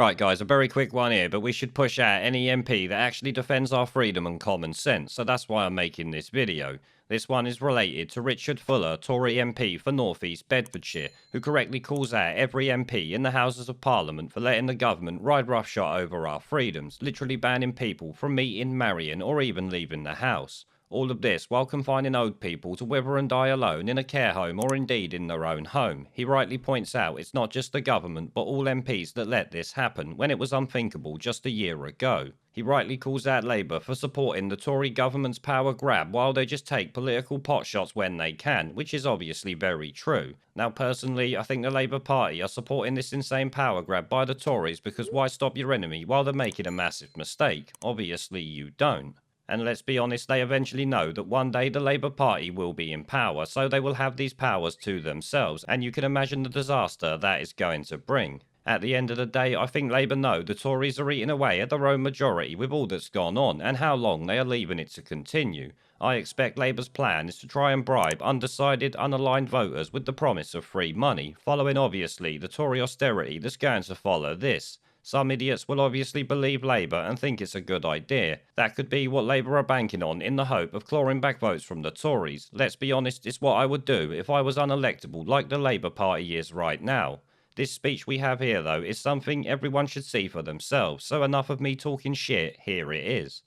Right, guys, a very quick one here, but we should push out any MP that actually defends our freedom and common sense, so that's why I'm making this video. This one is related to Richard Fuller, Tory MP for North East Bedfordshire, who correctly calls out every MP in the Houses of Parliament for letting the government ride roughshod over our freedoms, literally banning people from meeting, marrying, or even leaving the house. All of this while confining old people to wither and die alone in a care home or indeed in their own home. He rightly points out it's not just the government but all MPs that let this happen when it was unthinkable just a year ago. He rightly calls out Labour for supporting the Tory government's power grab while they just take political potshots when they can, which is obviously very true. Now personally, I think the Labour Party are supporting this insane power grab by the Tories because why stop your enemy while they're making a massive mistake? Obviously you don't. And let's be honest, they eventually know that one day the Labour Party will be in power, so they will have these powers to themselves, and you can imagine the disaster that is going to bring. At the end of the day, I think Labour know the Tories are eating away at their own majority with all that's gone on, and how long they are leaving it to continue. I expect Labour's plan is to try and bribe undecided, unaligned voters with the promise of free money, following obviously the Tory austerity that's going to follow this. Some idiots will obviously believe Labour and think it's a good idea. That could be what Labour are banking on in the hope of clawing back votes from the Tories. Let's be honest, it's what I would do if I was unelectable like the Labour Party is right now. This speech we have here though is something everyone should see for themselves, so enough of me talking shit, here it is.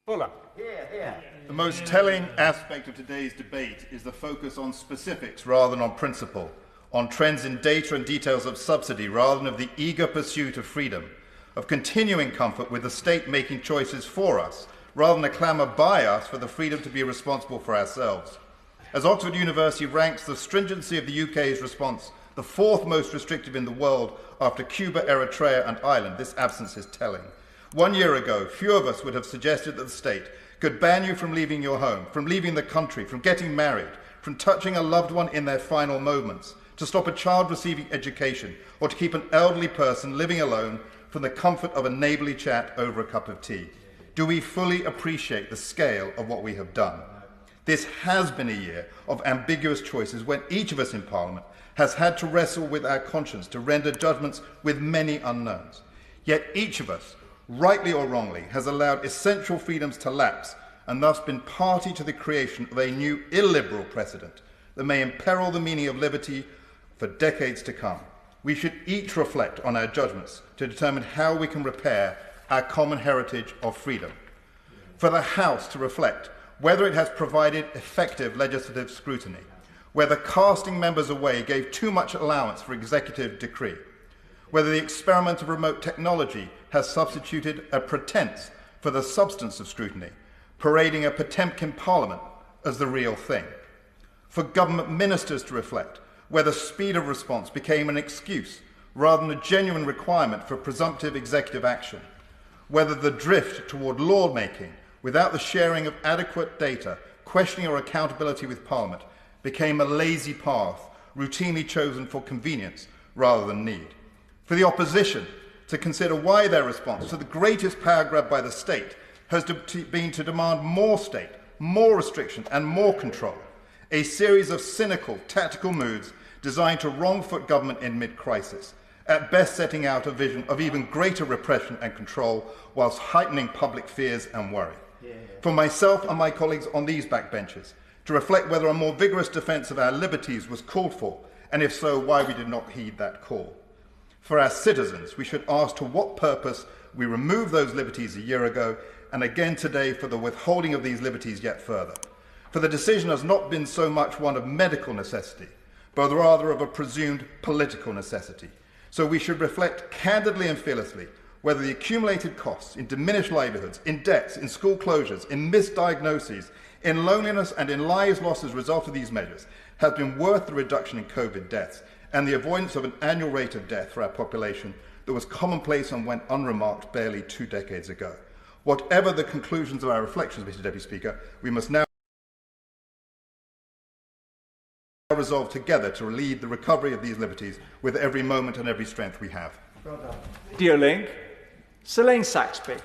Fuller. The most telling aspect of today's debate is the focus on specifics rather than on principle, on trends in data and details of subsidy rather than of the eager pursuit of freedom, of continuing comfort with the state making choices for us rather than a clamour by us for the freedom to be responsible for ourselves. As Oxford University ranks the stringency of the UK's response the fourth most restrictive in the world after Cuba, Eritrea and Ireland, this absence is telling. 1 year ago, few of us would have suggested that the state could ban you from leaving your home, from leaving the country, from getting married, from touching a loved one in their final moments, to stop a child receiving education, or to keep an elderly person living alone from the comfort of a neighbourly chat over a cup of tea. Do we fully appreciate the scale of what we have done? This has been a year of ambiguous choices when each of us in Parliament has had to wrestle with our conscience to render judgments with many unknowns. Yet each of us, rightly or wrongly, has allowed essential freedoms to lapse and thus been party to the creation of a new illiberal precedent that may imperil the meaning of liberty for decades to come. We should each reflect on our judgments to determine how we can repair our common heritage of freedom. For the House to reflect whether it has provided effective legislative scrutiny, whether casting members away gave too much allowance for executive decree, whether the experiment of remote technology has substituted a pretense for the substance of scrutiny, parading a Potemkin Parliament as the real thing. For government ministers to reflect whether speed of response became an excuse rather than a genuine requirement for presumptive executive action, whether the drift toward law-making without the sharing of adequate data, questioning or accountability with Parliament, became a lazy path routinely chosen for convenience rather than need. For the opposition to consider why their response to the greatest power grab by the state has been to demand more state, more restriction and more control, a series of cynical tactical moves designed to wrong-foot government in mid-crisis, at best setting out a vision of even greater repression and control whilst heightening public fears and worry. For myself and my colleagues on these backbenches, to reflect whether a more vigorous defence of our liberties was called for, and if so, why we did not heed that call. For our citizens, we should ask to what purpose we removed those liberties a year ago, and again today for the withholding of these liberties yet further. For the decision has not been so much one of medical necessity, but rather of a presumed political necessity. So we should reflect candidly and fearlessly whether the accumulated costs in diminished livelihoods, in debts, in school closures, in misdiagnoses, in loneliness and in lives lost as a result of these measures has been worth the reduction in COVID deaths and the avoidance of an annual rate of death for our population that was commonplace and went unremarked barely 2 decades ago. Whatever the conclusions of our reflections, Mr. Deputy Speaker, we must now resolve together to lead the recovery of these liberties with every moment and every strength we have. Dear Link, Selene Saxby.